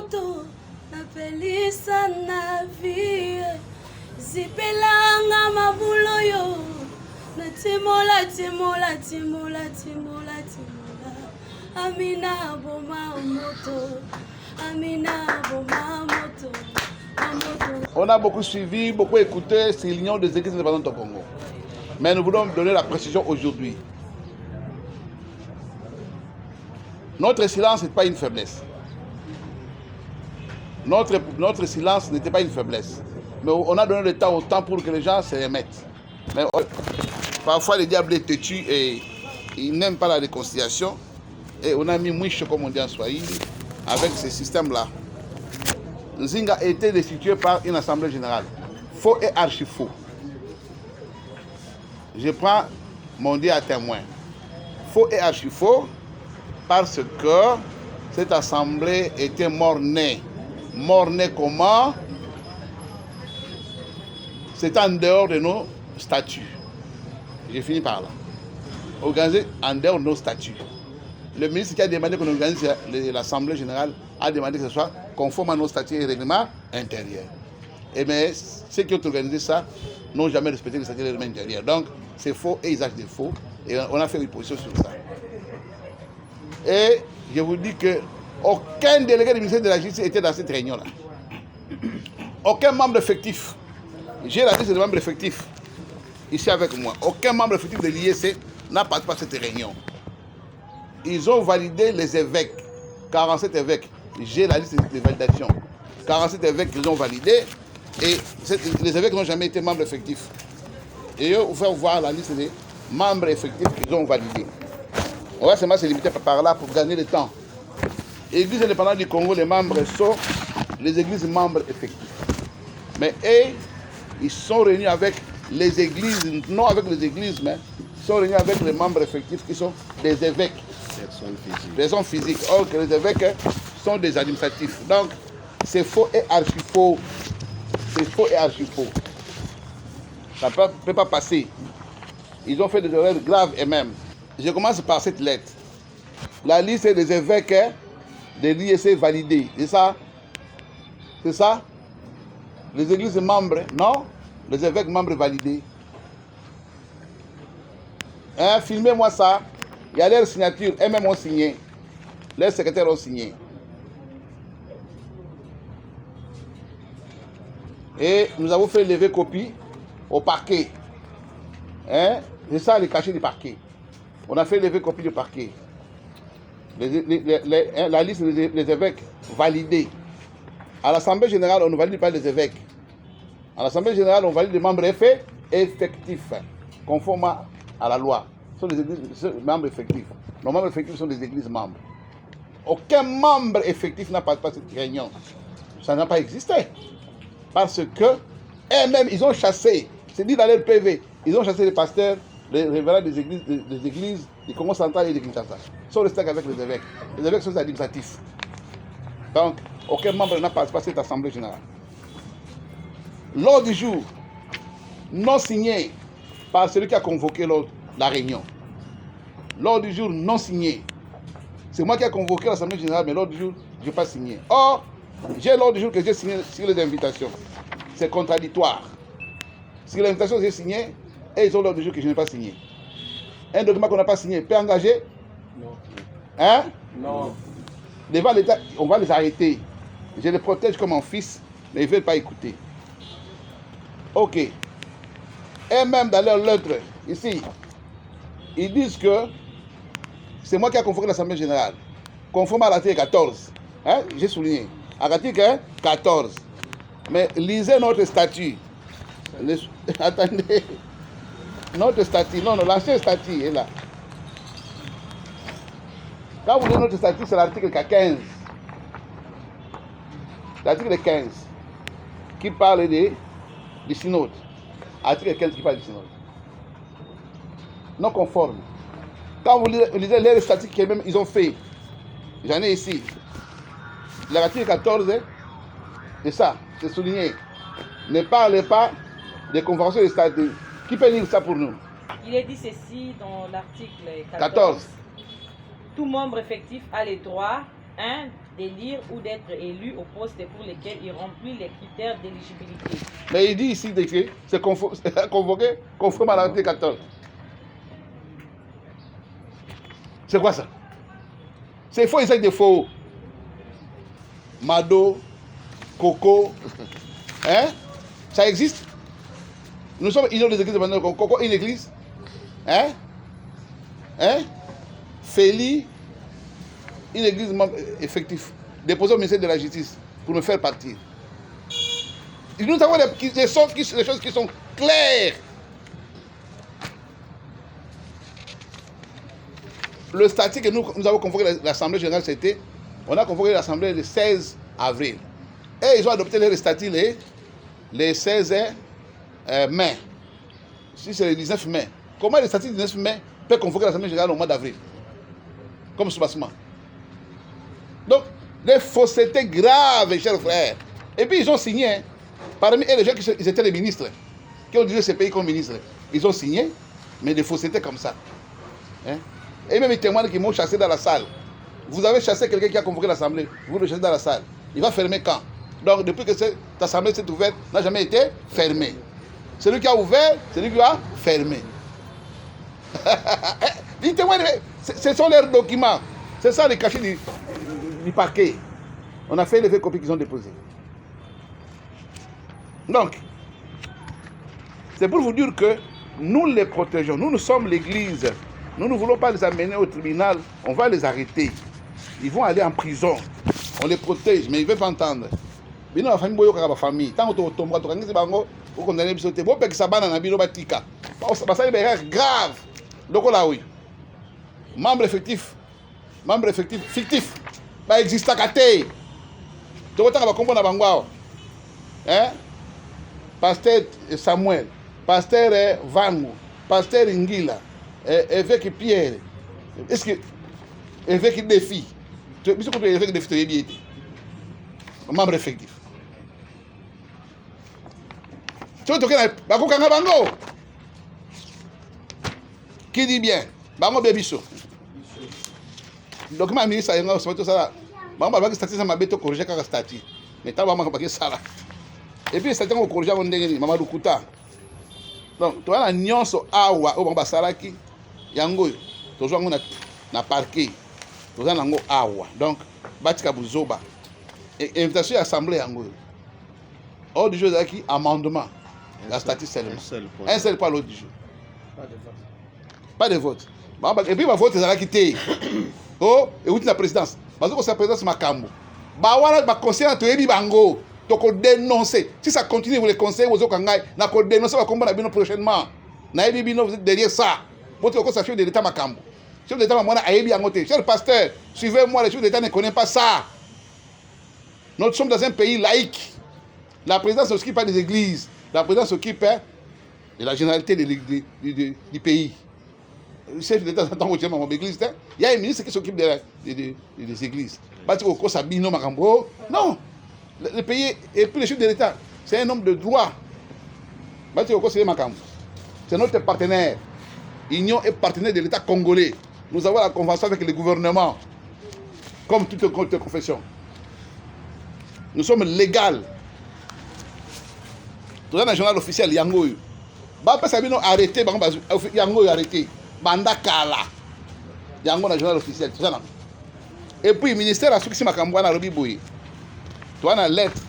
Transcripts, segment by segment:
moto napelisa na vie zipelanga mabuloyo na timola timola timola timola timola Amina boma moto Amina boma moto. On a beaucoup suivi, beaucoup écouté ces l'union des églises indépendantes au Congo. Mais nous voulons donner la précision aujourd'hui. Notre silence n'est pas une faiblesse. Notre silence n'était pas une faiblesse. Mais on a donné le temps au temps pour que les gens se remettent. Mais parfois, le diable est têtu et il n'aime pas la réconciliation. Et on a mis mouche, comme on dit en Swahili, avec ce système-là. Nzinga a été destitué par une assemblée générale. Faux et archi-faux. Je prends mon Dieu à témoin. Faux et archi-faux parce que cette assemblée était mort-née. Mort-née comment? C'est en dehors de nos statuts. J'ai fini par là. Organisé en dehors de nos statuts. Le ministre qui a demandé qu'on organise l'Assemblée générale a demandé que ce soit conforme à nos statuts et règlements intérieurs. Et mais ceux qui ont organisé ça n'ont jamais respecté les statuts et les règlements intérieurs. Donc c'est faux et usage de faux. Et on a fait une position sur ça. Et je vous dis que aucun délégué du ministère de la Justice était dans cette réunion-là. Aucun membre effectif. J'ai la liste des membres effectifs ici avec moi. Aucun membre effectif de l'IEC n'a participé à cette réunion. Ils ont validé les évêques, 47 évêques. J'ai la liste de validation. 47 évêques qu'ils ont validés et les évêques n'ont jamais été membres effectifs. Et eux, vous faire voir la liste des membres effectifs qu'ils ont validés. On va seulement se limiter par là pour gagner le temps. Église indépendante du Congo, les membres sont les églises membres effectifs. Mais eux, ils sont réunis avec les églises, non avec les églises, mais ils sont réunis avec les membres effectifs qui sont des évêques. Personnes physiques. Or que les évêques sont des administratifs. Donc, c'est faux et archi-faux. C'est faux et archi-faux. Ça ne peut pas passer. Ils ont fait des erreurs graves et même. Je commence par cette lettre. La liste des évêques de l'IEC validée. C'est ça? C'est ça? Les églises membres, non? Les évêques membres validés. Hein, filmez-moi ça. Il y a leurs signatures, eux-mêmes ont signé. Leurs secrétaires ont signé. Et nous avons fait lever copie au parquet. Hein? C'est ça le cachet du parquet. On a fait lever copie du parquet. La liste des évêques validés. À l'Assemblée générale, on ne valide pas les évêques. À l'Assemblée générale, on valide les membres effectifs, conformes à la loi. Ce sont les membres effectifs. Nos membres effectifs sont des églises membres. Aucun membre effectif n'a participé à cette réunion. Ça n'a pas existé. Parce que eux-mêmes, ils ont chassé, c'est dit dans leur PV, ils ont chassé les pasteurs, les révérends des églises du Congo central et de Kinshasa. Ils sont restés avec les évêques. Les évêques sont administratifs. Donc, aucun membre n'a participé à cette assemblée générale. L'ordre du jour, non signé par celui qui a convoqué la réunion. L'ordre du jour non signé. C'est moi qui ai convoqué l'Assemblée générale, mais l'ordre du jour, je n'ai pas signé. Or, j'ai l'ordre du jour que j'ai signé sur les invitations. C'est contradictoire. Sur l'invitation que j'ai signée, et ils ont l'ordre du jour que je n'ai pas signé. Un document qu'on n'a pas signé peut engager? Non. Hein? Non. Devant l'État, on va les arrêter. Je les protège comme mon fils, mais ils ne veulent pas écouter. Ok. Et même dans leur lettre, ici, ils disent que c'est moi qui ai convoqué l'Assemblée générale, conforme à l'article 14. Hein? J'ai souligné. À l'article 14. Mais lisez notre statut. Attendez. Notre statut, non, l'ancien statut est là. Quand vous lisez notre statut, c'est l'article 15. L'article 15 qui parle du synode. Article 15 qui parle du synode. Non conforme. Quand vous lisez les statistiques qu'ils ont fait, j'en ai ici. L'article 14, c'est ça, c'est souligné. Ne parlez pas des conventions de statut. Qui peut lire ça pour nous? Il est dit ceci dans l'article 14. 14. Tout membre effectif a le droit, 1. D'élire ou d'être élu au poste pour lequel il remplit les critères d'éligibilité. Mais il dit ici que c'est convoqué conforme à l'article 14. C'est quoi ça? C'est faux, c'est des faux. Mado, Coco, hein? Ça existe? Nous sommes une des églises de Coco, une église, hein? Hein? Féli, une église effective, déposée au ministère de la Justice pour me faire partir. Nous avons des choses qui sont claires. Le statut que nous avons convoqué l'Assemblée générale, c'était, on a convoqué l'Assemblée le 16 avril. Et ils ont adopté le statut le 16 mai. Si c'est le 19 mai. Comment le statut du 19 mai peut convoquer l'Assemblée générale au mois d'avril? Comme soubassement. Donc, des faussetés graves, chers frères. Et puis, ils ont signé. Hein. Parmi eux, les gens qui étaient les ministres, qui ont dirigé ce pays comme ministres, ils ont signé, mais des faussetés comme ça. Hein? Et même les témoins qui m'ont chassé dans la salle. Vous avez chassé quelqu'un qui a convoqué l'Assemblée, vous le chassez dans la salle. Il va fermer quand? Donc, depuis que cette Assemblée s'est ouverte, n'a jamais été fermée. Celui qui a ouvert, celui qui a fermé. Les témoins, ce sont leurs documents. C'est ça les cachets du parquet. On a fait les copies qu'ils ont déposées. Donc, c'est pour vous dire que nous les protégeons. Nous sommes l'église. Nous ne voulons pas les amener au tribunal. On va les arrêter. Ils vont aller en prison. On les protège, mais ils ne veulent pas entendre. Mais nous, la famille, nous avons famille. Tant que tu tombes, tu vas condamner. Tu vas faire ça dans la batika. Ça est grave. Donc là, oui. Membre effectif fictif. Pas existant qu'à terre. Tu vas comprendre la bango. Hein? Pasteur Samuel, pasteur Vango, pasteur Ingila, évêque Pierre. Est-ce que évêque défi? Tu sais que évêque défi est bien. Membre effectif. Tu vois, tu as un bango. Qui dit bien? Bango bébiso. Document ministre, il y a un statut. Bango va statut, ça m'a béto corriger quand statut. Mais tu vas pas ça là. Et puis, c'est un corrigé à Mamadou Kouta. Donc, tu as la nuance awa au Bambasalaki, yango, tu as un parquet, tu as un awa. Donc, Batika Bouzoba. Et invitation à l'Assemblée yango. Ordre du jour d'aki, amendement. La statut seulement. Un seul point l'ordre du jour. Pas de vote. Et puis, ma vote, c'est la quitter. Oh, et où est la présidence? Parce que la présidence, ma cambo. Bah, ma conseiller, tu es bango. Donc, dénoncer. Si ça continue, vous les conseillez aux autres, on va dénoncer, on va combattre prochainement. Vous êtes derrière ça. Votre chef de l'État, Makambo. Chef de l'État, cher pasteur, suivez-moi, le chef de l'État ne connaît pas ça. Nous sommes dans un pays laïque. La présidence ne s'occupe pas des églises. La présidence s'occupe de la généralité du pays. Le chef de l'État, il y a un ministre qui s'occupe des églises. Non. Le pays et puis le chef de l'État, c'est un homme de droit. C'est notre partenaire. Union est partenaire de l'État congolais. Nous avons la convention avec le gouvernement, comme toute autre confession. Nous sommes légaux. Tout dans le journal officiel, Yango. Bapa Sabino arrêté, Yango arrêté. Banda Kala. Yango dans le journal officiel. Et puis, le ministère a succès à Kambouana Robiboui. Tu as une lettre,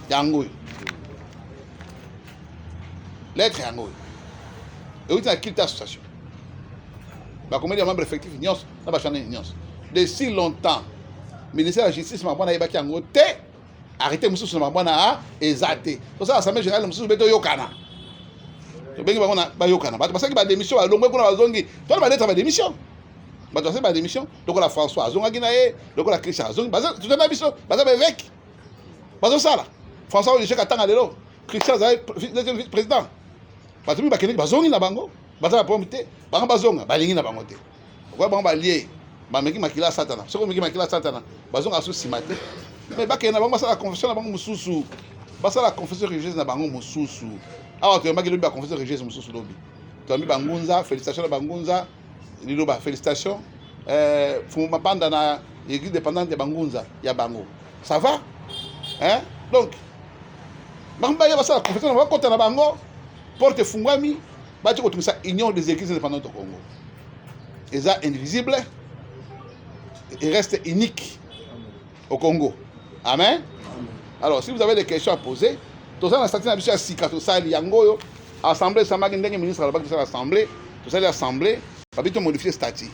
Yango. Lettre, Yango. Et où tu as quitté l'association. Combien de membres effectifs, Nyos, n'a pas changé Nyos. De si longtemps, le ministère de la Justice m'a dit que Yango, arrêtez Moussou sur ma bonne à exalter. Pour ça, l'Assemblée générale, Moussou Beto Yokana. Tu as dit Yokana. Parce que la démission, à l'ombre, tu as lettre à démission. Tu as dit la démission. Donc, la François Azonga Guinaé, donc la Christian Azonga. Tu as dit la démission. Tu as dit l'évêque. Parce que ça là, François Olivier Katanga Lelo, Christian Zay, vice-président. Parce que Bakénik Bazongi na bango, Bazala Pomité, Bango Bazonga, Balingi na bangote. Pourquoi Bango Balié, Bameki Makila Satana, ce qu'on Meki Makila Satana, Bazonga sous Simate. Mais Bakéna Bango, ça la confession na Bango Moussoussou. Basa la confession religieuse na Bango Moussoussou. Ah, tu as marqué la confession religieuse Moussoussou Lobi. Tu as mis Bangunza, félicitations à Bangunza, Liloba, félicitations. Fumapanda l'église dépendante de Bangunza, Yabango. Ça va? Hein? Donc, Bamba ya basala confession na bakota na bango porte fungwami bati ko tumisa union des églises indépendantes au Congo. Eza indivisible et reste unique au Congo. Amen. Alors, si vous avez des questions à poser, tout ça, on a starté la mission à Sika, tout ça, Yango, assemblée, ça m'a dit que ministre à l'assemblée, tout ça, l'assemblée, va vite modifier le statut.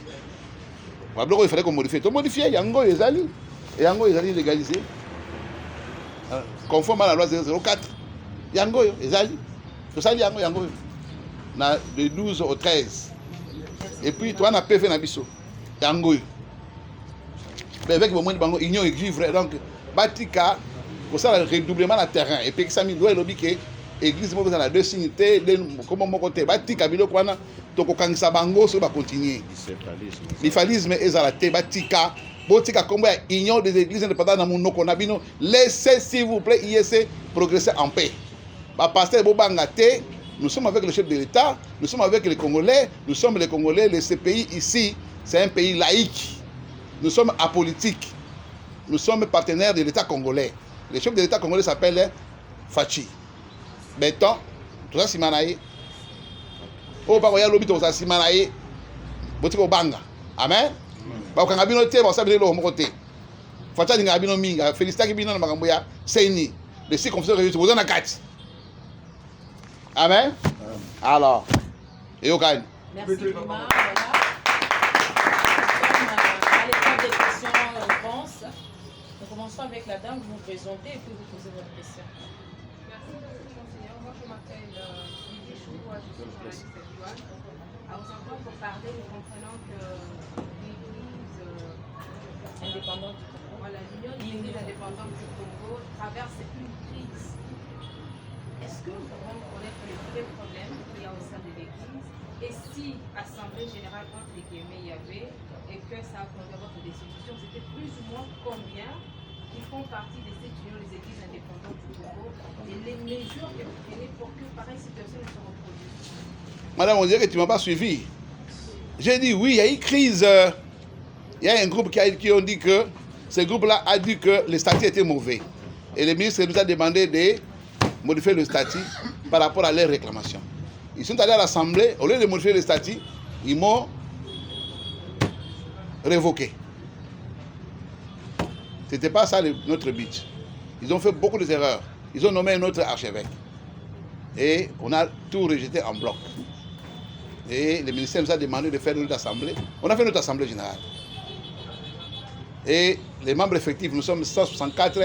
Il fallait qu'on modifie. Tout modifier, Yango, les alliés, et Yango, les alliés légalisés, conforme à la loi 004. Yango, les alliés, tout ça, Yango, de 12 au 13. Et puis, toi, on a PV Nabiso, Yango. Mais avec le moment de union et vivre, donc, Batika, pour ça, le redoublement de terrain. Et puis, ça, il doit dire que l'église, dans la deux signités, comment mon côté, Batika, Bilo, Kwana, donc, quand ça bango, ça va continuer. L'ifalisme est à la tête, Batika, Botika, comme union des églises indépendantes dans mon Nokonabino, laissez, s'il vous plaît, ISC progresser en paix. Pasteur Bobangate, nous sommes avec le chef de l'État, nous sommes avec les Congolais, nous sommes les Congolais, le CPI ici, c'est un pays laïque. Nous sommes apolitiques. Nous sommes partenaires de l'État congolais. Le chef de l'État congolais s'appelle Fachi. Béton, tout ça, Simanaï. Oh, bah, il y a l'objet de ça, Simanaï. Botiko Banga. Amen. Bah, quand Abino Té, bah, ça veut dire le côté. Facha Dinga Abino Minga, Félicita Kibino Magamboya, Seini. Les six confesseurs réunis, vous en avez 4. Amen. Alors, et au calme. Merci, Bima. Voilà. Des questions-réponses. Nous commençons avec la dame, vous vous présentez et puis vous posez votre question. Merci, Monseigneur. Moi, je m'appelle Lydie Chouroua, je suis journaliste actuelle. À vous entendre pour parler, nous comprenons que l'Église Indépendante du Congo. Voilà, l'Union des Églises indépendantes du Congo traverse une crise. Est-ce que nous pouvons connaître les vrais problèmes qu'il y a au sein de l'Église? Et si Assemblée générale entre les guillemets il y avait et que ça a conduit à votre décision, c'était plus ou moins combien qui font partie de cette union des églises indépendantes du Congo et les mesures que vous prenez pour que pareille situation ne se reproduise? Madame, on dirait que tu ne m'as pas suivi. J'ai dit oui, il y a une crise. Il y a un groupe qui ont dit que ce groupe-là a dit que le statut était mauvais. Et le ministre nous a demandé de modifier le statut par rapport à leurs réclamations. Ils sont allés à l'Assemblée, au lieu de modifier le statut, ils m'ont révoqué. Ce n'était pas ça notre but. Ils ont fait beaucoup d'erreurs. Ils ont nommé un autre archevêque. Et on a tout rejeté en bloc. Et le ministère nous a demandé de faire notre assemblée. On a fait notre assemblée générale. Et les membres effectifs, nous sommes 164,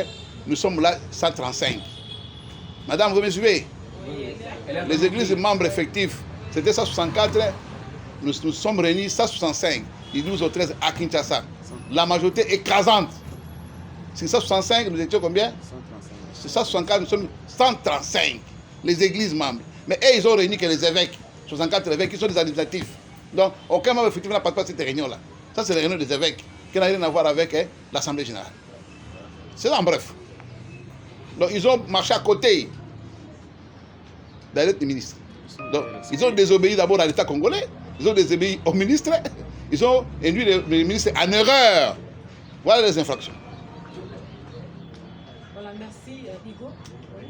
nous sommes là 135. Madame, vous me suivez? Oui. Les églises membres effectifs, c'était 164, nous sommes réunis 165, les 12 au 13 à Kinshasa. La majorité écrasante. C'est 165, nous étions combien? 135. C'est 164, nous sommes 135, les églises membres. Mais eux, ils ont réuni que les évêques, 64 évêques, qui sont des administratifs. Donc, aucun membre effectif n'a participé à cette réunion-là. Ça, c'est la réunion des évêques, qui n'a rien à voir avec l'Assemblée générale. C'est ça en bref. Donc, ils ont marché à côté des ministres. Donc, ils ont désobéi d'abord à l'État congolais, ils ont désobéi au ministre, ils ont induit les ministres en erreur. Voilà les infractions. Voilà, merci. Hugo. Oui.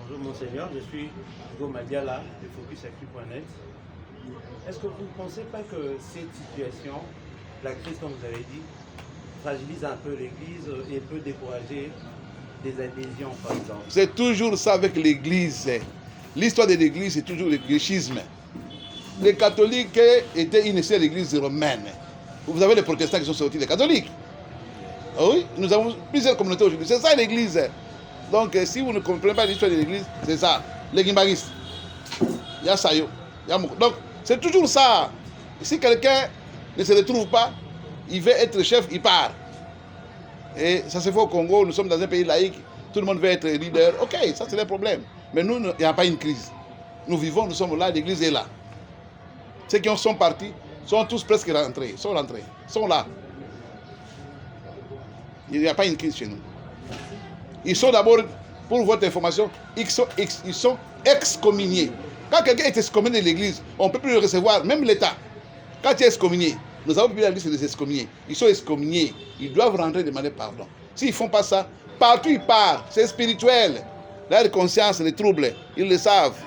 Bonjour Monseigneur, je suis Hugo Madiala de FocusActu.net. Est-ce que vous ne pensez pas que cette situation, la crise comme vous avez dit, fragilise un peu l'Église et peut décourager des adhésions par exemple? C'est toujours ça avec l'Église. L'histoire de l'Église, c'est toujours le gréchisme. Les catholiques étaient initiés à l'Église romaine. Vous avez les protestants qui sont sortis des catholiques. Oui, nous avons plusieurs communautés aujourd'hui. C'est ça l'Église. Donc, si vous ne comprenez pas l'histoire de l'Église, c'est ça. Les gimbagistes. Il y a ça. Donc, c'est toujours ça. Si quelqu'un ne se retrouve pas, il veut être chef, il part. Et ça se fait au Congo, nous sommes dans un pays laïque, tout le monde veut être leader. Ok, ça c'est le problème. Mais nous, il n'y a pas une crise. Nous vivons, nous sommes là, l'Église est là. Ceux qui sont partis sont tous presque rentrés, sont là. Il n'y a pas une crise chez nous. Ils sont d'abord, pour votre information, ils sont excommuniés. Quand quelqu'un est excommunié de l'Église, on ne peut plus le recevoir, même l'État. Quand tu es excommunié, Nous avons publié la liste des excommuniés. Ils sont excommuniés. Ils doivent rentrer et demander pardon. S'ils ne font pas ça, partout ils partent. C'est spirituel. Leur conscience, les troubles, ils le savent.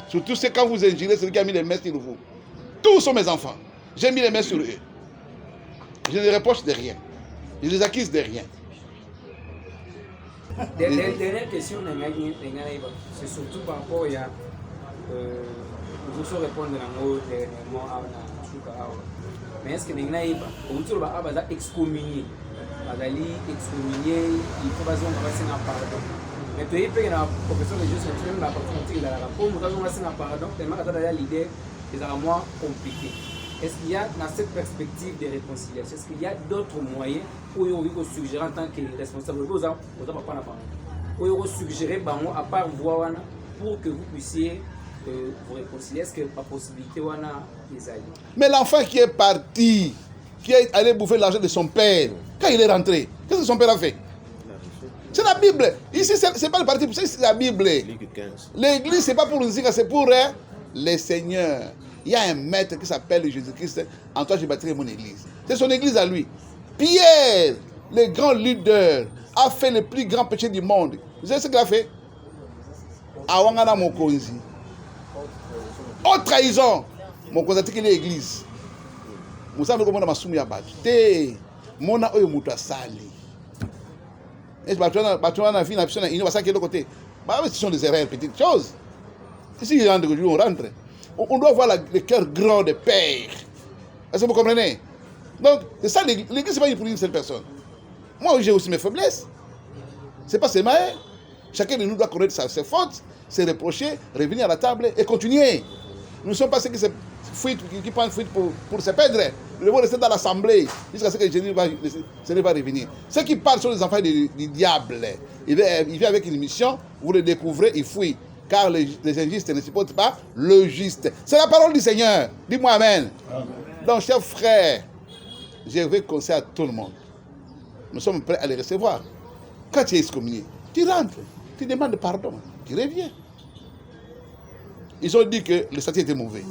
Surtout c'est quand vous ingérez celui qui a mis les mains sur vous. Tous sont mes enfants. J'ai mis les mains sur eux. Je ne les reproche de rien. Je les accuse de rien. Dernière question, c'est surtout par rapport à vous se répondre dernièrement à mais est-ce que vous avez excommunié excommunié, il faut passer un pardon. Mais tu es payé dans la profession de Dieu, même la partie de la rapport, nous avons un pardon, tellement que l'idée est moins compliquée. Est-ce qu'il y a dans cette perspective de réconciliation, est-ce qu'il y a d'autres moyens où vous suggérez en tant que responsable, vous n'avez pas la parole, où vous suggérez à part voir pour que vous puissiez vous réconcilier, est-ce que la possibilité des alliés? Mais l'enfant qui est parti, qui est allé bouffer l'argent de son père, quand il est rentré, qu'est-ce que son père a fait? C'est la Bible. Ici, ce n'est pas le parti, c'est la Bible. L'église, ce n'est pas pour nous dire que c'est pour les seigneurs. Il y a un maître qui s'appelle Jésus-Christ. En toi, je bâtirai mon église. C'est son église à lui. Pierre, le grand leader, a fait le plus grand péché du monde. Vous savez ce qu'il a fait? Awangana Mokonzi. Haute trahison. Mokonzi a dit qu'il est l'église. Vous savez comment on a soumi à battre. Mona oyo mutu asali. Et ce sont des erreurs, petites choses. Si on rentre, on doit voir le cœur grand des pères. Est-ce que vous comprenez? Donc, c'est ça, l'église, c'est pas pour une seule personne. Moi, j'ai aussi mes faiblesses. C'est pas seulement. Chacun de nous doit connaître ses fautes, se reprocher, revenir à la table et continuer. Nous ne sommes pas ceux qui prennent fuite pour se perdre. Nous devons rester dans l'assemblée jusqu'à ce que Jésus va revenir. Ceux qui parlent sont les enfants du diable. Il vient avec une mission, vous le découvrez, il fuit. Car les injustes ne supportent pas le juste. C'est la parole du Seigneur. Dis-moi amen. Amen. Donc, chers frères, je vais conseiller à tout le monde. Nous sommes prêts à les recevoir. Quand tu es excommunié, tu rentres, tu demandes pardon, tu reviens. Ils ont dit que le statut était mauvais.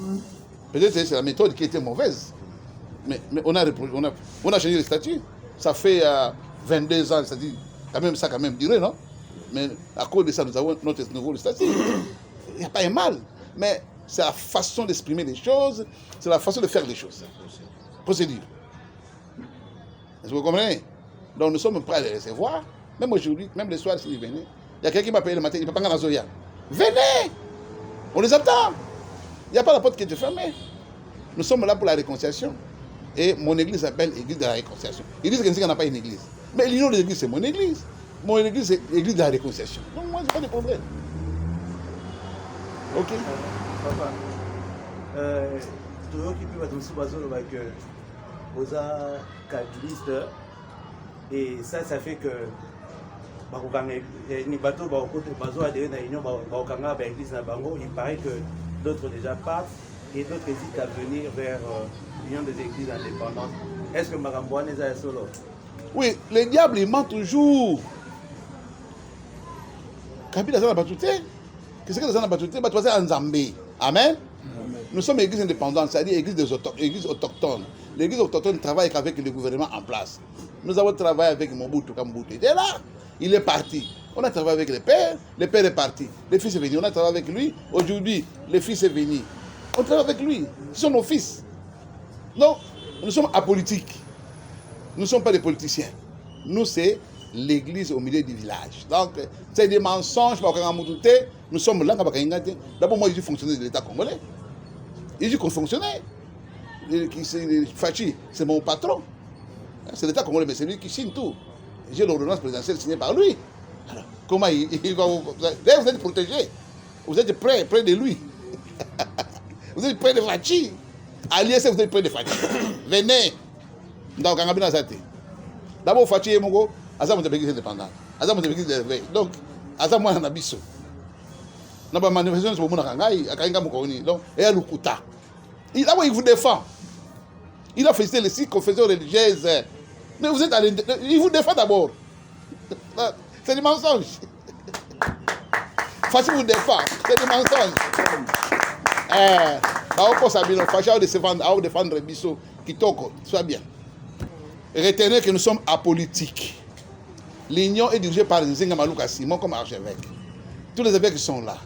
Peut-être que c'est la méthode qui était mauvaise. Mais on a changé le statut. Ça fait 22 ans, ça dit, quand même duré, non? Mais à cause de ça, nous avons notre nouveau statut. Il n'y a pas un mal. Mais c'est la façon d'exprimer les choses, c'est la façon de faire les choses. Procédure. Est-ce que vous comprenez? Donc nous sommes prêts à les recevoir. Même aujourd'hui, même le soir, s'ils venaient, il y a quelqu'un qui m'a payé le matin, il ne peut pas gagner la Zoya. Venez! On les attend. Il n'y a pas la porte qui est fermée. Nous sommes là pour la réconciliation. Et mon église s'appelle Église de la réconciliation. Ils disent qu'on n'a pas une église. Mais l'union des églises, c'est mon église. Mon église, c'est l'église de la réconciliation. Donc moi, je n'ai pas de problème. Ok. Papa, tu vois que vous êtes calculiste et ça fait que il paraît que d'autres déjà partent et d'autres hésitent à venir vers l'union des églises indépendantes. Est-ce que Maramboine est solo? Oui, le diable, il ment toujours. Kabila Zana Batouté, qu'est-ce que Zana Batouté? Batouté en Zambie. Amen. Nous sommes église indépendante, c'est-à-dire église autochtone. L'église autochtone travaille avec le gouvernement en place. Nous avons travaillé avec Mobutu Kambutu. Il est là, il est parti. On a travaillé avec le père est parti. Le fils est venu, on a travaillé avec lui. Aujourd'hui, le fils est venu. On travaille avec lui. Ce sont nos fils. Donc, nous sommes apolitiques. Nous ne sommes pas des politiciens. Nous, c'est l'église au milieu du village. Donc, c'est des mensonges. Nous sommes là. D'abord, moi, je suis fonctionnaire de l'État congolais. Je suis fonctionnaire. Fachi, c'est mon patron. C'est l'État congolais, mais c'est lui qui signe tout. J'ai l'ordonnance présidentielle signée par lui. Alors, comment il va vous... Là, vous êtes protégé. Vous êtes près de lui. Vous êtes près de Fachi. À l'ISF, vous êtes près de Fachi. Venez. Donc, d'abord, Fachi et Mongo, Azam est l'église indépendante. Azam est l'église de l'éveil. Donc, Azam est un abisso. Nous avons manifesté sur le monde. Donc, et à Lukuta. Il vous défend. Il a félicité les 6 confessions religieuses. Mais vous êtes allé. Il vous défend d'abord. C'est des mensonges. Fachi vous défend. C'est des mensonges. On peut s'habiller. Fachi a défendre Bissot. Kitoko, sois bien. Retenez que nous sommes apolitiques. L'union est dirigée par Nzinga Malouka Simon comme archevêque. Tous les évêques qui sont là.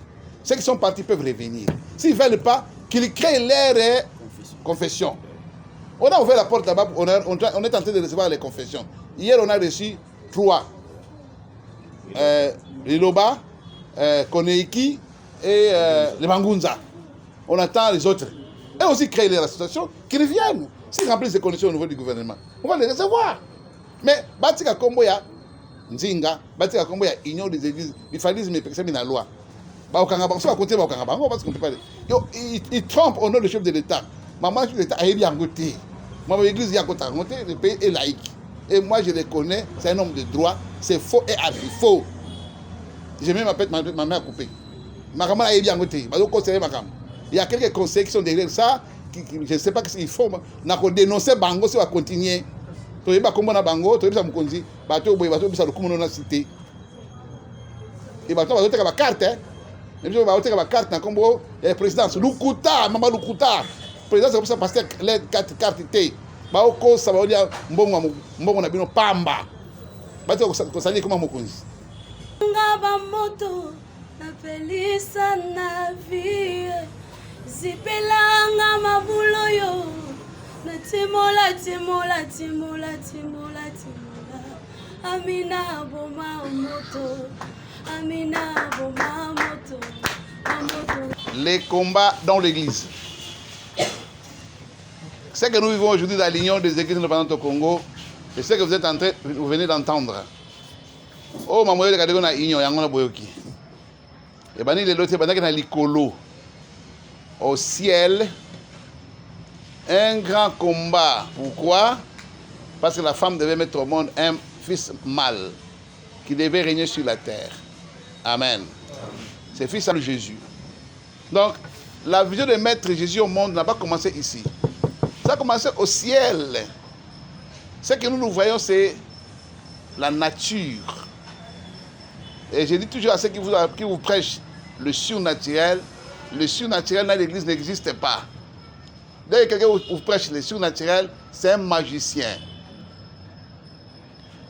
Ceux qui sont partis peuvent revenir. S'ils ne veulent pas, qu'ils créent leur confession. On a ouvert la porte là-bas, on est en train de recevoir les confessions. Hier, on a reçu 3. Liloba, Koneiki et les Mangunza. On attend les autres. Et aussi créer les associations qui reviennent. S'ils remplissent les conditions au niveau du gouvernement, on va les recevoir. Mais, Batika Komboya, Nzinga, Batika Komboya, Union des églises, il fallait que c'est la loi. Parce qu'on peut pas. Ils trompent au nom du chef de l'État. Maman, le chef de l'État a bien goûté. Moi, l'église a goûté, le pays est laïque. Et moi, je les connais, c'est un homme de droit, c'est faux et archi faux. J'ai même ma mère coupée. Ma maman a bien goûté. Il y a quelques conseils qui sont derrière ça, je ne sais pas ce qu'ils font. On a dénoncé Bango, ça va continuer. Tu sais pas comment on a Bango, tu sais pas comment on dit, bateau, comment on a cité. Et bateau, on a une carte, hein. Il y a une carte, il y a la présidence. Lukuta, maman Lukuta. Présidence, c'est comme ça, parce que les 4 cartes étaient. Baoko, ça va dire, mbongo na bino pamba. Bateau, ça dit comment on dit. Ngaba moto, napelisa na vie. Zipelanga mabuloyo. Na timola. Amina boma moto. Les combats dans l'église. Ce que nous vivons aujourd'hui dans l'union des églises indépendantes au Congo, et ce que vous venez d'entendre. Oh, maman, il y a une union, il y a une boyoki. Et bien, il y a l'icolo. Au ciel, un grand combat. Pourquoi? Parce que la femme devait mettre au monde un fils mâle qui devait régner sur la terre. Amen. C'est fils de Jésus. Donc, la vision de mettre Jésus au monde n'a pas commencé ici. Ça a commencé au ciel. Ce que nous voyons, c'est la nature. Et je dis toujours à ceux qui vous prêchent le surnaturel dans l'église n'existe pas. Dès que quelqu'un vous prêche le surnaturel, c'est un magicien.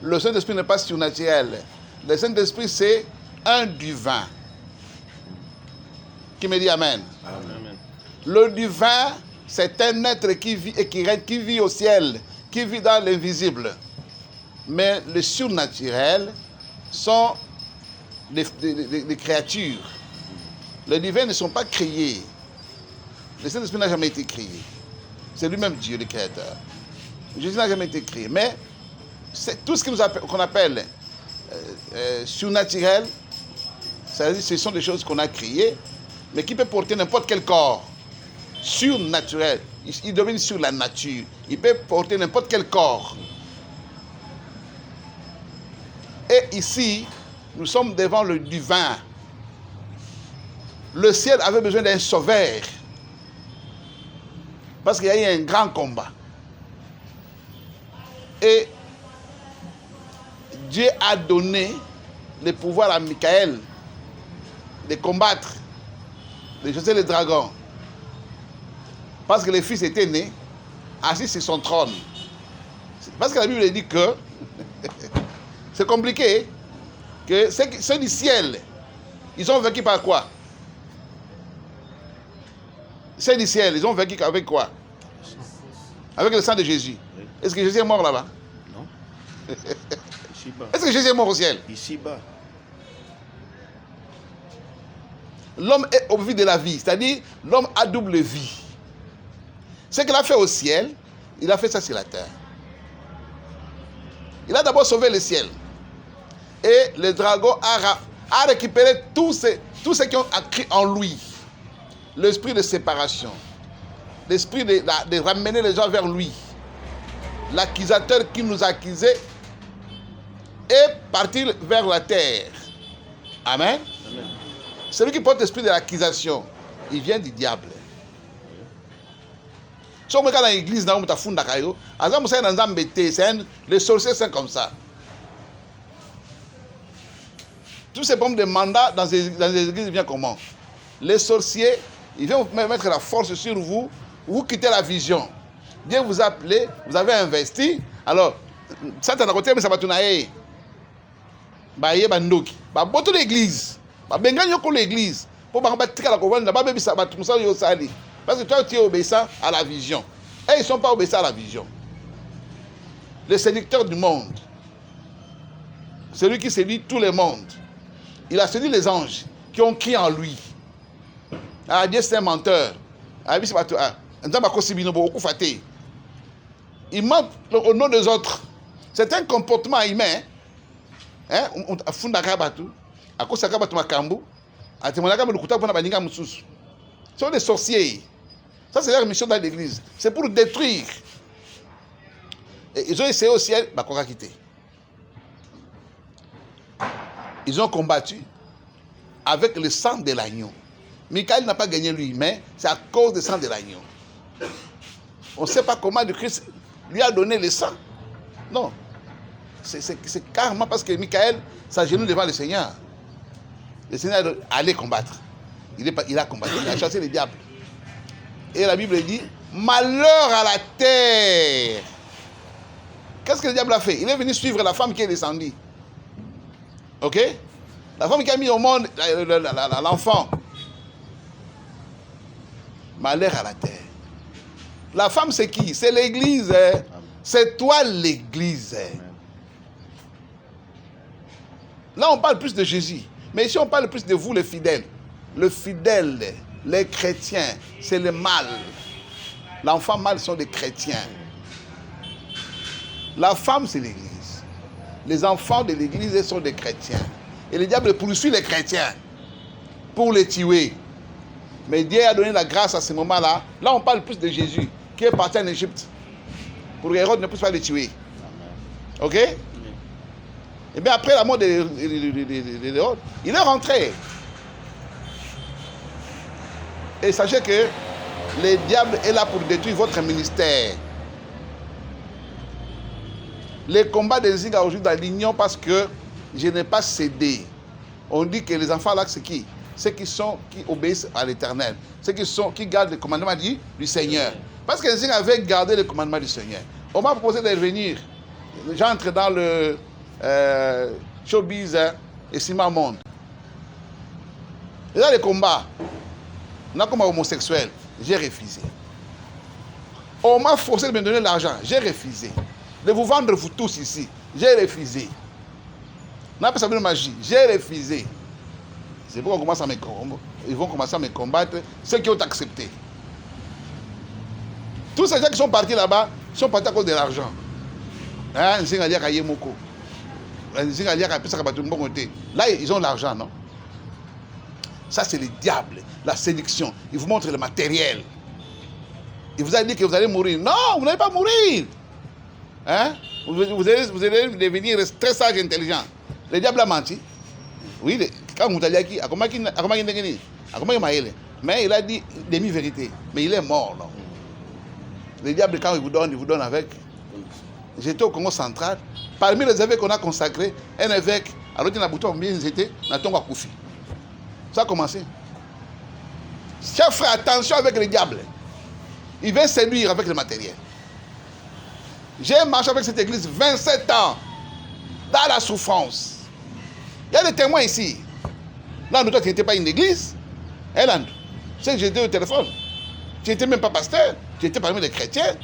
Le Saint-Esprit n'est pas surnaturel. Le Saint-Esprit, c'est un divin. Qui me dit Amen. Amen. Le divin, c'est un être qui vit et qui vit au ciel, qui vit dans l'invisible. Mais le surnaturel sont des créatures. Les divins ne sont pas créés. Le Saint-Esprit n'a jamais été créé. C'est lui-même Dieu, le Créateur. Jésus n'a jamais été créé. Mais c'est tout ce qu'on appelle surnaturel, c'est-à-dire ce sont des choses qu'on a créées, mais qui peut porter n'importe quel corps. Surnaturel. Il domine sur la nature. Il peut porter n'importe quel corps. Et ici, nous sommes devant le divin. Le ciel avait besoin d'un sauveur. Parce qu'il y a eu un grand combat. Et Dieu a donné le pouvoir à Michael de combattre, de chasser les dragons. Parce que le fils était né, assis sur son trône. Parce que la Bible dit que c'est compliqué, que ceux du ciel, ils ont vaincu par quoi? Ceux du ciel, ils ont vaincu avec quoi? Avec le sang de Jésus. Est-ce que Jésus est mort là-bas? Non. Ici-bas. Est-ce que Jésus est mort au ciel? Ici-bas. L'homme est au vie de la vie, c'est-à-dire l'homme a double vie. Ce qu'il a fait au ciel, il a fait ça sur la terre. Il a d'abord sauvé le ciel. Et le dragon a récupéré tous ceux qui ont accru en lui. L'esprit de séparation. L'esprit de ramener les gens vers lui. L'accusateur qui nous accusait est parti vers la terre. Amen. Amen. Celui qui porte l'esprit de l'accusation, il vient du diable. Si on regarde dans l'église, les sorciers sont comme ça. Tous ces problèmes de mandat dans les églises viennent comment? Les sorciers, ils viennent mettre la force sur vous, vous quittez la vision. Dieu vous a appelé, vous avez investi. Alors, ça t'en a côté, mais ça va tourner. Baye bandoki. Ba boto l'église. Ba benganyo ko l'église. Pour ba tika la kovanda ba bebi sa ba tumusa yo sali. Parce que toi tu es obéissant à la vision. Et ils ne sont pas obéissants à la vision. Le séducteur du monde. Celui qui séduit tout le monde. Il a séduit les anges qui ont crié en lui. Ah, Dieu c'est un menteur. Ah, c'est pas tout. Il ment au nom des autres. C'est un comportement humain. Hein? Ce sont des sorciers. Ça, c'est leur mission dans l'église. C'est pour détruire. Et ils ont essayé au ciel, ils ont combattu avec le sang de l'agneau. Michael n'a pas gagné lui, mais c'est à cause du sang de l'agneau. On ne sait pas comment le Christ lui a donné le sang. Non. C'est carrément parce que Michael s'agenouille devant le Seigneur. Le Seigneur allait combattre. Il a combattu, il a chassé les diables. Et la Bible dit, malheur à la terre. Qu'est-ce que le diable a fait? Il est venu suivre la femme qui est descendue. Ok? La femme qui a mis au monde l'enfant. Malheur à la terre. La femme, c'est qui? C'est l'église. Hein? C'est toi l'église. Hein? Là, on parle plus de Jésus. Mais ici, on parle plus de vous, les fidèles. Le fidèle, les chrétiens, c'est le mal. L'enfant mâle sont des chrétiens. La femme, c'est l'église. Les enfants de l'église sont des chrétiens. Et le diable poursuit les chrétiens pour les tuer. Mais Dieu a donné la grâce à ce moment-là. Là, on parle plus de Jésus, qui est parti en Égypte. Pour que Hérode ne puisse pas les tuer. Ok? Et bien après la mort d'Hérode, il est rentré. Et sachez que le diable est là pour détruire votre ministère. Les combats des Zinga aujourd'hui dans l'union parce que je n'ai pas cédé. On dit que les enfants là, c'est qui? Ceux qui obéissent à l'Éternel. Ceux qui gardent les commandements du Seigneur. Parce que les Zinga avaient gardé les commandements du Seigneur. On m'a proposé de revenir. J'entre dans le showbiz et Sima Monde. Et là, les combats, on a comme homosexuel, j'ai refusé. On m'a forcé de me donner l'argent, j'ai refusé. De vous vendre vous tous ici, j'ai refusé. On a pas savoir de magie, j'ai refusé. C'est pourquoi on commence à me combattre. Ils vont commencer à me combattre, ceux qui ont accepté. Tous ces gens qui sont partis là-bas, sont partis à cause de l'argent. Là, ils ont l'argent, non? Ça, c'est le diable, la séduction. Il vous montre le matériel. Il vous a dit que vous allez mourir. Non, vous n'allez pas mourir. Hein? Vous allez devenir très sage et intelligent. Le diable a menti. Oui, quand vous allez qui, mais il a dit demi-vérité. Mais il est mort, non? Le diable, quand il vous donne avec. J'étais au Congo central. Parmi les évêques qu'on a consacrés, un évêque, alors qu'il y a un bien j'étais, Natonga Koufi. Ça a commencé. Chers frères, attention avec le diable. Il vient séduire avec le matériel. J'ai marché avec cette église 27 ans dans la souffrance. Il y a des témoins ici. Là, toi, tu n'étais pas une église. Et là, c'est que j'étais au téléphone. Tu n'étais même pas pasteur. Tu étais parmi les chrétiens.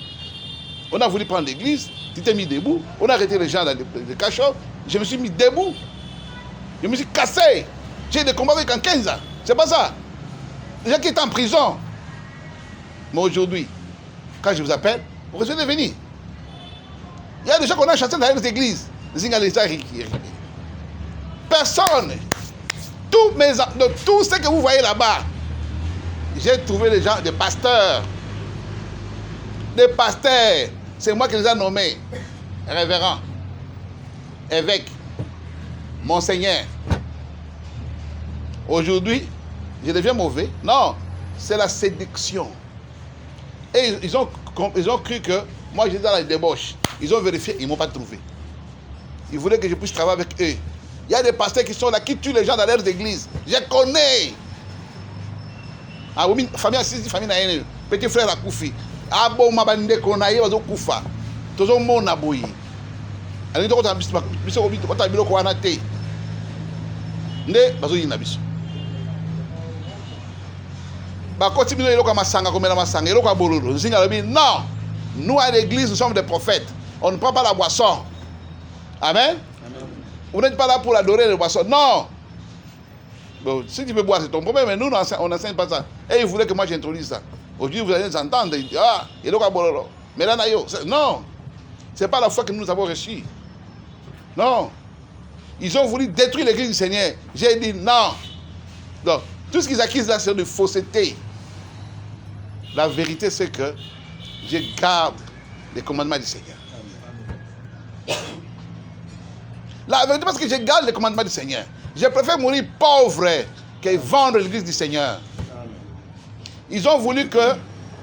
On a voulu prendre l'église. Tu t'es mis debout. On a arrêté les gens dans le cachot. Je me suis mis debout. Je me suis cassé. J'ai des combats avec en 15 ans. C'est pas ça. Les gens qui étaient en prison. Mais aujourd'hui, quand je vous appelle, vous risquez de venir. Il y a des gens qu'on a chassés dans les églises. Personne. Tout ce que vous voyez là-bas, j'ai trouvé des gens, des pasteurs. Des pasteurs. C'est moi qui les ai nommés. Révérend. Évêque. Monseigneur. Aujourd'hui, je deviens mauvais. Non, c'est la séduction. Et ils ont cru que moi j'étais dans la débauche. Ils ont vérifié, ils ne m'ont pas trouvé. Ils voulaient que je puisse travailler avec eux. Il y a des pasteurs qui sont là, qui tuent les gens dans leurs églises. Je connais. Ah oui, famille Assisi, famille Naïne, petit frère à Koufi. aboma bandeko na ye bazokufa tozomona boye alingi tokota biso kota biloko wana te nde bazoyina biso bakoti bino eloko ya masanga komela masanga eloko ya bololo nzinga alobi non nous à l'église nous sommes des prophètes on ne prend pas la boisson amen. Vous n'êtes pas là pour adorer les boissons. Non. Bon, si tu veux boire, c'est ton problème. Mais nous, on n'enseigne pas ça. Et ils voulaient que moi j'introduise ça. Aujourd'hui, vous allez nous entendre. Ah, il est là. Mais là, non. Ce n'est pas la foi que nous avons reçue. Non. Ils ont voulu détruire l'église du Seigneur. J'ai dit non. Donc, tout ce qu'ils accusent là, c'est de fausseté. La vérité, c'est que je garde les commandements du Seigneur. La vérité, parce que je garde les commandements du Seigneur. Je préfère mourir pauvre que vendre l'église du Seigneur. Ils ont voulu que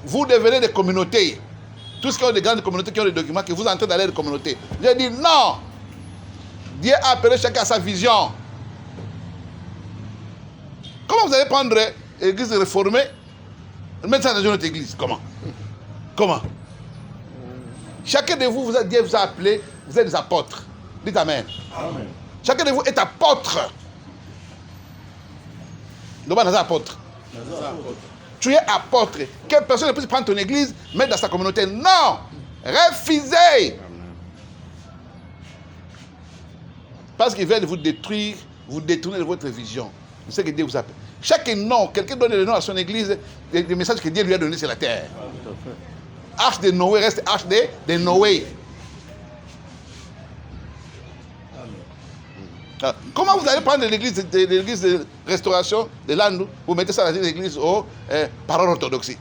vous deveniez des communautés. Tous qui ont des grandes communautés, qui ont des documents, que vous entrez dans les communautés. J'ai dit non. Dieu a appelé chacun à sa vision. Comment vous allez prendre l'église réformée et mettre ça dans une autre église? Comment? Chacun de vous, Dieu vous a appelé, vous êtes des apôtres. Dites amen. Amen. Chacun de vous est apôtre. Donc, on est apôtre. Tu es apôtre. Quelle personne ne peut prendre ton église, mettre dans sa communauté? Non. Refusez. Parce qu'ils veulent vous détruire, vous détourner de votre vision. C'est ce que Dieu vous appelle. Chaque nom, quelqu'un donne le nom à son église, le message que Dieu lui a donné sur la terre. Arche de Noé reste arche de Noé. Comment vous allez prendre l'église de restauration de l'Andou, vous mettez ça dans une église aux paroles orthodoxes?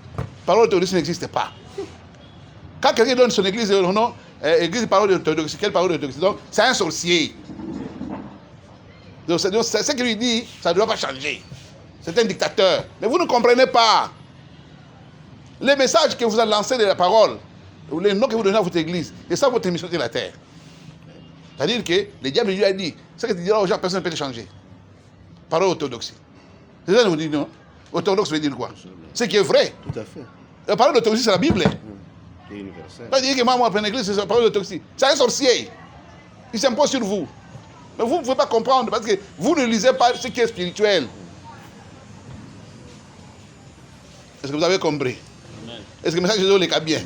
Parole orthodoxe n'existe pas. Quand quelqu'un donne son église au nom, église de parole orthodoxe, quelle parole orthodoxe? Donc, c'est un sorcier. Donc, c'est ce qu'il lui dit, ça ne doit pas changer. C'est un dictateur. Mais vous ne comprenez pas. Les messages que vous avez lancés de la parole, les noms que vous donnez à votre église, c'est ça votre mission sur la terre. C'est-à-dire que le diable lui a dit, ce que tu diras aux gens, personne ne peut te changer. Parole orthodoxe. C'est ça que vous dites, non? Orthodoxe veut dire quoi? Ce qui est vrai. Tout à fait. La parole orthodoxe, c'est la Bible. C'est universel. Pas dire que moi, en église, c'est la parole orthodoxe. C'est un sorcier. Il s'impose sur vous. Mais vous ne pouvez pas comprendre parce que vous ne lisez pas ce qui est spirituel. Est-ce que vous avez compris? Est-ce que le message de Dieu est bien?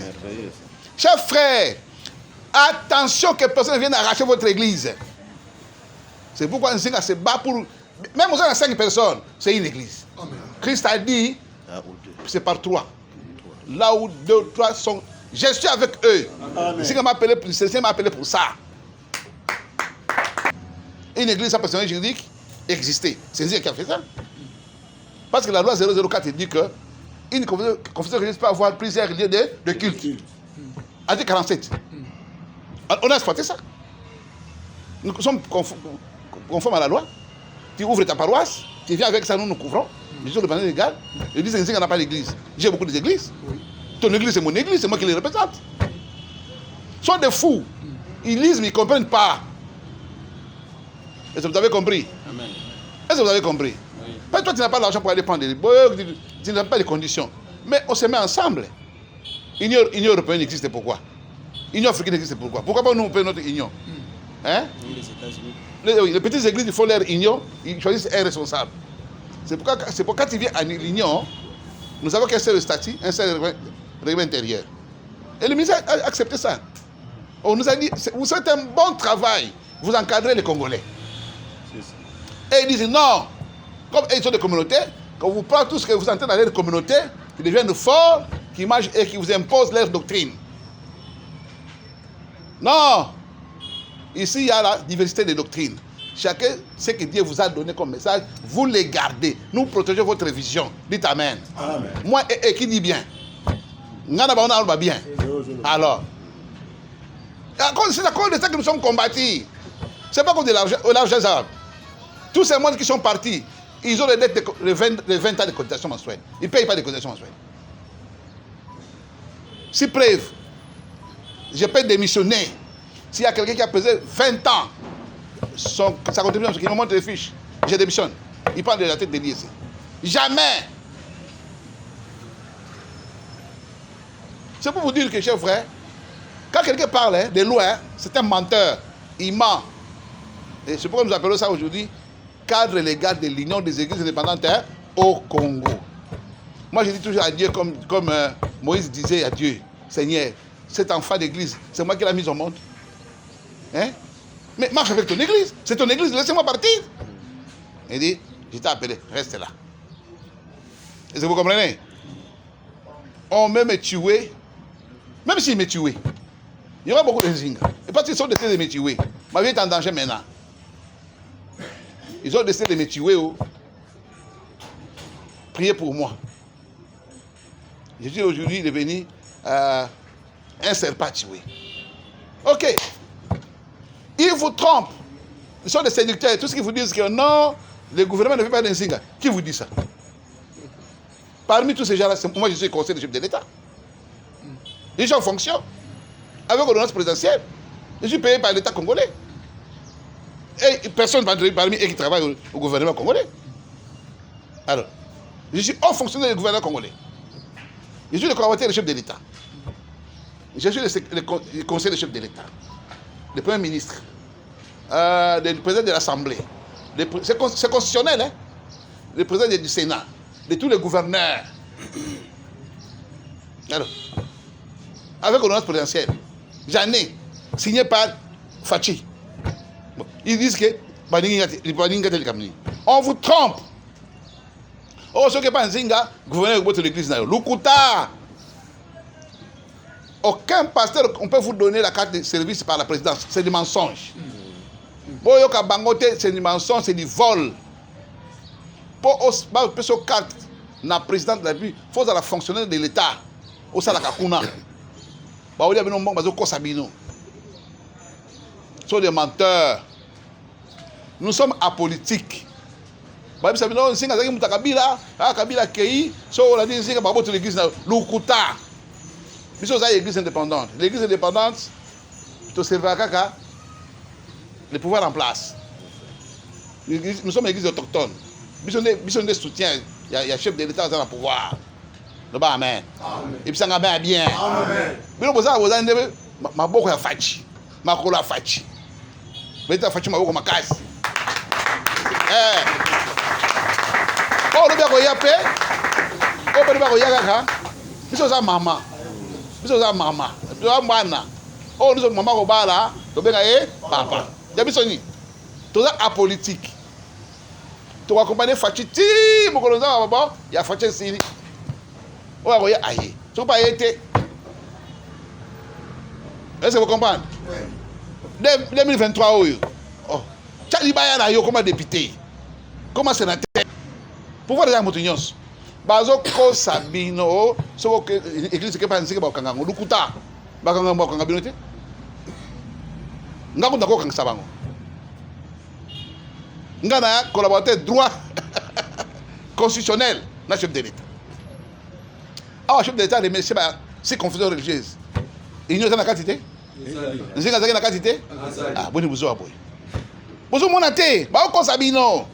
Chers frères, attention que personne ne vienne arracher votre église. C'est pourquoi un signe se bat pour... Même aux 5 personnes, c'est une église. Amen. Christ a dit, c'est par 3. Là où 2 ou 3 sont... Je suis avec eux. Le Seigneur m'a appelé pour ça. Une église sans personnalité juridique existait. C'est Dieu qui a fait ça. Parce que la loi 004 dit que une confession religieuse peut avoir plusieurs lieux de culte. Article 47. On a exploité ça. Nous sommes conformes à la loi. Tu ouvres ta paroisse, tu viens avec ça, nous couvrons. Les jours de manière légale. L'église n'a pas d'église. J'ai beaucoup d'églises. Ton église, c'est mon église, c'est moi qui les représente. Ils sont des fous. Ils lisent, mais ils ne comprennent pas. Est-ce que vous avez compris? Amen. Est-ce que vous avez compris? Oui. Parce que toi, tu n'as pas l'argent pour aller prendre des bois, tu n'as pas les conditions. Mais on se met ensemble. Union européenne existe pourquoi? Union africaine existe pourquoi? Pourquoi pas nous on paye notre union? Hein? Les petites églises, il faut leur union, ils choisissent un responsable. C'est pourquoi quand tu viens à l'union, nous avons qu'un seul statut, un seul règlement intérieur. Et le ministère a accepté ça. On nous a dit, vous faites un bon travail, vous encadrez les Congolais. Et ils disent non, comme ils sont des communautés, quand vous prenez tout ce que vous entrez dans les communautés, ils deviennent forts, qui mangent et qui vous imposent leur doctrine. Non! Ici, il y a la diversité des doctrines. Chacun ce que Dieu vous a donné comme message, vous les gardez. Nous protégeons votre vision. Dites Amen. Amen. Moi, et qui dit bien? Bien. Alors, c'est à cause de ça que nous sommes combattus. Ce n'est pas comme de l'argent arabe. Tous ces mondes qui sont partis, ils ont les dettes de 20 ans de cotisation mensuelle. Ils ne payent pas de cotisation mensuelle. Si preuve, je peux démissionner. S'il y a quelqu'un qui a pesé 20 ans, sa contribution, il me montre les fiches, je démissionne. Il parle de la tête de l'IEC. Jamais. C'est pour vous dire que, chers frères, quand quelqu'un parle de loin, c'est un menteur. Il ment. Et c'est pourquoi nous appelons ça aujourd'hui cadre légal de l'Union des Églises indépendantes au Congo. Moi, je dis toujours à Dieu, comme Moïse disait à Dieu, Seigneur, cet enfant d'église, c'est moi qui l'ai mis au monde. Hein? Mais marche avec ton église. C'est ton église, laissez-moi partir. Il dit, je t'ai appelé, reste là. Est-ce que vous comprenez? On peut me tuer, même s'il me tuait. Il y aura beaucoup de Nzinga. Et parce qu'ils sont décidés de me tuer. Ma vie est en danger maintenant. Ils ont décidé de me tuer. Oh. Priez pour moi. Je dis aujourd'hui, il est venu un serpent tué. Ok. Ils vous trompent. Ils sont des séducteurs. Tout ce qu'ils vous disent que non, le gouvernement ne fait pas d'Nzinga. Qui vous dit ça? Parmi tous ces gens-là, moi je suis conseiller du chef de l'État. Je suis en fonction. Avec l'ordonnance présidentielle. Je suis payé par l'État congolais. Et personne parmi eux qui travaille au gouvernement congolais. Alors, je suis haut fonctionnaire du gouvernement congolais. Je suis le collaborateur du chef de l'État. Je suis le conseiller du chef de l'État. Le premier ministre. Le président de l'Assemblée. C'est constitutionnel, hein? Le président du Sénat. De tous les gouverneurs. Alors, avec l'ordonnance présidentielle, j'en ai signé par Fachi. Bon, ils disent que on vous trompe. Oh, ce qui n'est pas un Nzinga, gouverneur de l'église. Lukuta. Aucun pasteur, on peut vous donner la carte de service par la présidence. C'est du mensonge. Boyoka Bangote, c'est du mensonge, c'est du vol. Pour ce carte, la présidente de la République, il faut la fonctionnaire de l'État. Au Salakakuna. Ce sont des menteurs. Nous sommes apolitiques. L'église indépendante. L'église indépendante, le pouvoir en place. Nous sommes l'église autochtone. Nous sommes des soutiens. Il y a chef de l'État dans le pouvoir. Amen. Et puis ça va bien. Amen. Mais vous avez ma boko ya fachi. Ma kola fachi. Mais ta fachi ma boko makasi. Oh, le bien ko yape. Oh, le bien ko yakaka. Biso za mama. Biso za mama. Biso mwana. Oh, nous sommes maman ko bala, to benga papa. Ya biso ni. To za apolitique. To accompagner fachi ti mokolo za baba, ya fachi sini. Oh, aïe. Ce n'est pas été. Est-ce que vous comprenez? 2023, oh. Tchalibaya na yo comme député. Comment sénateur? Pourquoi les gens moutinios? Bazo ko sabino, ce que l'église qui pense que bakanga lukuta. Bakanga bakanga binote. Ngako ndako kanga sabango. Ngana collaborateur droit constitutionnel na chef de l'État. Ah, chef d'État remercie ces confusions religieuses. Il n'y a pas de quantité. Il n'y a pas de quantité. Ah, bon, vous avez. Vous avez monté. Bah, on sabino.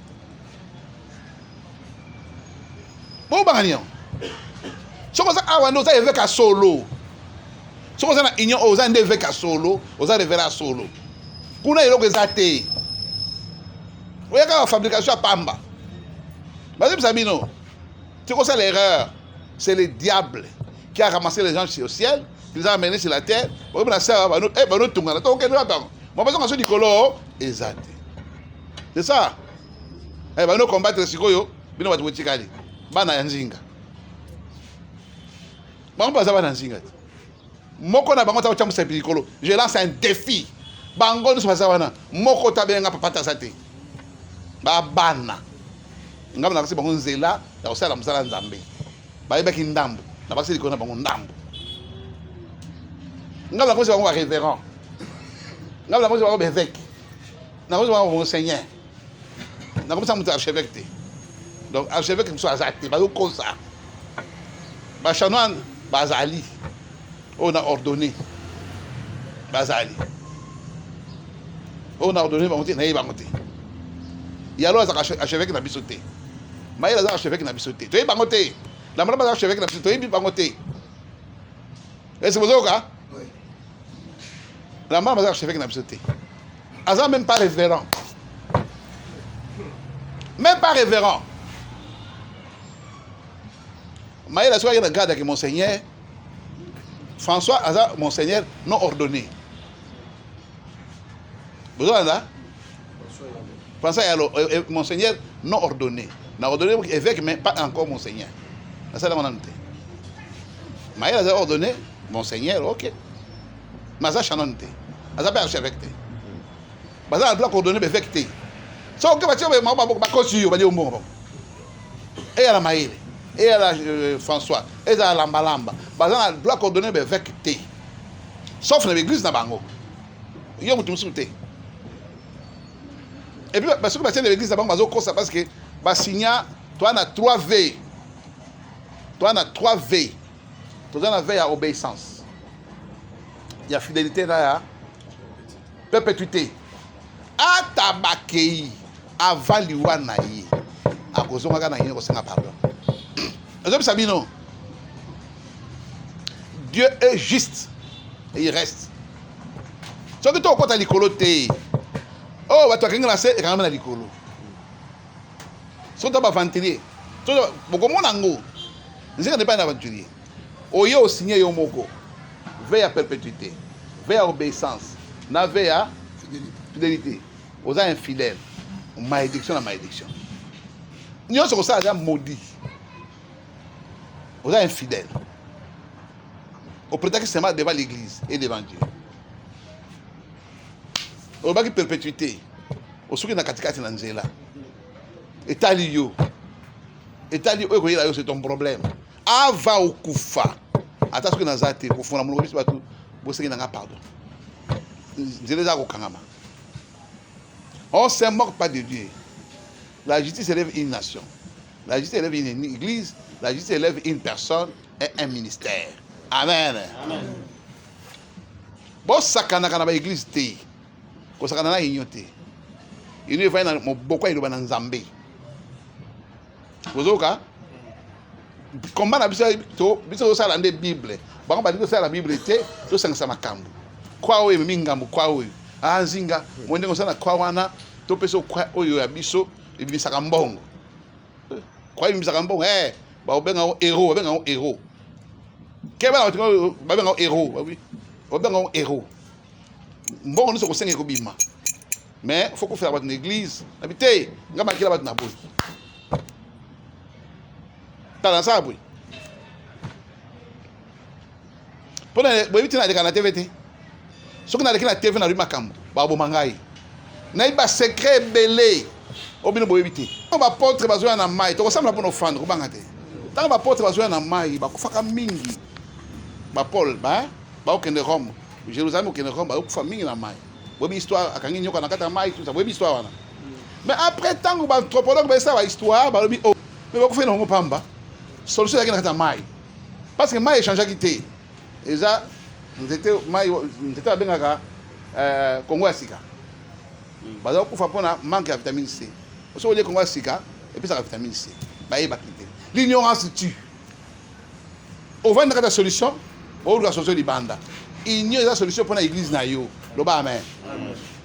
Bon, bagagnon. Ce qu'on a à nous a évoqué à solo. Ce qu'on a union aux ans évoqué à solo, aux ans révélé à solo. Qu'on a évoqué à thé. Vous avez la fabrication à Pamba. Bah, c'est sabino. C'est quoi ça l'erreur? C'est le diable qui a ramassé les gens au ciel, qui les a amenés sur la terre. C'est ça. Nous combattre Sikoyo, nous allons combattre Bana Nzinga. Je lance un défi. Bango nous sommes Moko tabenga papa sate. Bana. Ngam na bango nzela, ya osala musala nzambe. Bayebaki ndambo na basi likona bango ndambo ngam la kosi bango ba révérend ngam la kosi bango ba évêque na kosi bango monseigneur na kosi mutu archevêque te donc archevêque mutu azate ba kosa ba chanoine bazali on a ordonné bazali on a ordonné bango te na yeba bango te yalo azaka archevêque na biso te mayela azaka archevêque na biso te to yeba bango te. La madame a archevêque la petite bangoté. Est-ce que vous avez au cas? Oui. La maman a chef qui n'a pas sauté. Azan même pas révérend. Même pas révérend. Mais la soirée, il regarde avec Monseigneur. François Azan, Monseigneur non ordonné. Vous avez là? François Monseigneur non ordonné. Non ordonné évêque, mais pas encore Monseigneur. C'est ça la monarchie. Mais il a ordonné Monseigneur, ok. Mais ça chanonte. Ça pas archevêque. Mais ça doit ordonner évêque. So que va tu ba kosi yo ba di ombo. Et à la maïle. Et à la François. Et à la Malamba. Bah ça doit ordonner évêque. Sauf dans l'église na bango. Yo mutu musuté. Et puis parce que dans l'église na bango bazo kosa parce que ba signa toi na 3 V. Toi na 3 V. Toi na veille à obéissance. Il y a fidélité là, perpétuité. Atabakei avaliwa na ye. Akozonga na ye ko senga pardon. Vous savez non? Dieu est juste et il reste. Ce que tu as côté likolo te. Oh, va toi kinga na se et quand même na likolo. Ce que tu as ventiler. Tu beaucoup mon ango. Je ne pas aventurier. Oyo signé yo moko. Veille à perpétuité. Veille à obéissance. Na veille à fidélité. Aux infidèles. Malédiction à malédiction. Nous sommes ça déjà maudit. Aux infidèles. Au prétexte que c'est mal devant l'église et l'évangile. Au bas qui perpétuité. Au souki na katikati na nzela. Etalio. Etalio c'est ton problème. Ava okufa. Ata souki na zate ko fona muloko biso batu boseki na nga pardon. Nzela za ko kangama. On ne se moque pas de Dieu. La justice élève une nation. La justice élève une église. La justice élève une personne et un ministère. Amen. Amen. Bon, sakana kana ba église te. Ko sakana na ignoté. Il ne va na beaucoup il va na Nzambe. Bozoka. Comment na biso ça la Bible. Ba ba biso ça la Bible te, to sangisa makambo. Kwa oyo mingambo kwa oyo. Anzinga mwende ngosana kwa wana to peso kwa oyo ya biso ibisaka mbongo. Kwa ibisaka mbongo ba obenga o héros, obenga o héros. Keba ba benga o héros, oui. Obenga o héros. Mbongo niso ko senge ko bima. Mais faut qu'on fasse une église. Habité, ngamba kila batu na boy. Tala ça boy. Pona boy bitina de kana TVT. Soki na lekina TV na rue makambo ba bo mangai na iba secret belé obino boyebi te ba porte bazoya na mai to kosamla pono fando ko banga te tanga ba porte bazoya na mai ba kufaka mingi ba Paul ba okende Rome Jérusalem okende Rome ba kufa mingi na mai boyebi histoire akangi nyoka na kata mai tout ça boyebi histoire wana mais après tango ba anthropologue ba ça ba histoire ba lobi oh mais ba kufa na ngo pamba solution ya kata mai parce que mai échange quitté et ça J'étais à Bengaka, Congo à Sika. Parce que pour faire manque de vitamine C. Si on dit Congo à Sika, et puis ça la vitamine C. L'ignorance tue. On va une solution, on va la solution du banda. Il n'y a pas de solution pour l'église. Amen.